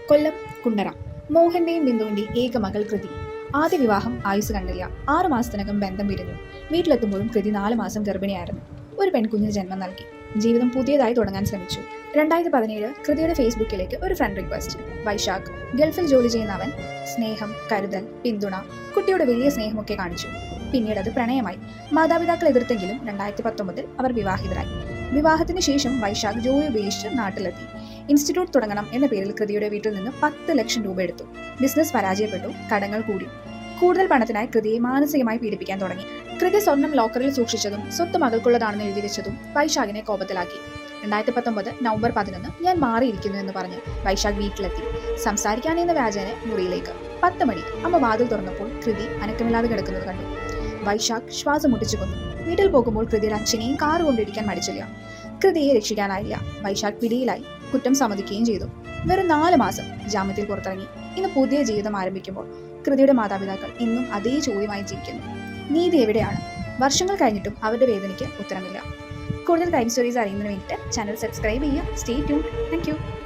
കൊല്ലം കുണ്ടറ മോഹന്റെയും ബിന്ദുവിന്റെയും ഏക മകൾ കൃതി. ആദ്യ വിവാഹം ആയുസ് കണ്ടില്ല. 6 മാസത്തിനകം ബന്ധം പിരിഞ്ഞു. വീട്ടിലെത്തുമ്പോഴും കൃതി 4 മാസം ഗർഭിണിയായിരുന്നു. ഒരു പെൺകുഞ്ഞിന് ജന്മം നൽകി. ജീവിതം പുതിയതായി തുടങ്ങാൻ ശ്രമിച്ചു. 2017 കൃതിയുടെ ഫേസ്ബുക്കിലേക്ക് ഒരു ഫ്രണ്ട് റിക്വസ്റ്റ്. വൈശാഖ്, ഗൾഫിൽ ജോലി ചെയ്യുന്ന അവൻ. സ്നേഹം, കരുതൽ, പിന്തുണ, കുട്ടിയുടെ വലിയ സ്നേഹമൊക്കെ കാണിച്ചു. പിന്നീട് അത് പ്രണയമായി. മാതാപിതാക്കൾ എതിർത്തെങ്കിലും 2019 അവർ വിവാഹിതരായി. വിവാഹത്തിന് ശേഷം വൈശാഖ് ജോലി ഉപേക്ഷിച്ച് നാട്ടിലെത്തി. ഇൻസ്റ്റിറ്റ്യൂട്ട് തുടങ്ങണം എന്ന പേരിൽ കൃതിയുടെ വീട്ടിൽ നിന്ന് 10 ലക്ഷം രൂപ എടുത്തു. ബിസിനസ് പരാജയപ്പെട്ടു. കടങ്ങൾ കൂടി. കൂടുതൽ പണത്തിനായി കൃതിയെ മാനസികമായി പീഡിപ്പിക്കാൻ തുടങ്ങി. കൃതി സ്വർണം ലോക്കറിൽ സൂക്ഷിച്ചതും സ്വത്ത് മകൾക്കുള്ളതാണെന്ന് എഴുതി വെച്ചതും വൈശാഖിനെ കോപത്തിലാക്കി. 2019 നവംബർ 11 ഞാൻ മാറിയിരിക്കുന്നു എന്ന് പറഞ്ഞ് വൈശാഖ് വീട്ടിലെത്തി. സംസാരിക്കാനെന്ന വ്യാജേന മുറിയിലേക്ക്. 10 മണി അമ്മ വാതിൽ തുറന്നപ്പോൾ കൃതി അനക്കമില്ലാതെ കിടക്കുന്നത് കണ്ടു. വൈശാഖ് ശ്വാസം മുട്ടിച്ചു കൊന്നു. വീട്ടിൽ പോകുമ്പോൾ കൃതിയുടെ അച്ഛനെയും കാറ് കൊണ്ടിരിക്കാൻ മടിച്ചില്ല. കൃതിയെ രക്ഷിക്കാനായില്ല. വൈശാഖ് പിടിയിലായി. കുറ്റം സമ്മതിക്കുകയും ചെയ്തു. വെറും 4 മാസം ജാമ്യത്തിൽ പുറത്തിറങ്ങി. ഇന്ന് പുതിയ ജീവിതം ആരംഭിക്കുമ്പോൾ കൃതിയുടെ മാതാപിതാക്കൾ ഇന്നും അതേ ചോദ്യമായി ജീവിക്കുന്നു. നീതി എവിടെയാണ്? വർഷങ്ങൾ കഴിഞ്ഞിട്ടും അവരുടെ വേദനയ്ക്ക് ഉത്തരമില്ല. കൂടുതൽ ക്രൈം സ്റ്റോറീസ് അറിയുന്നതിന് വേണ്ടിയിട്ട് ചാനൽ സബ്സ്ക്രൈബ് ചെയ്യുക. Stay tuned. Thank you.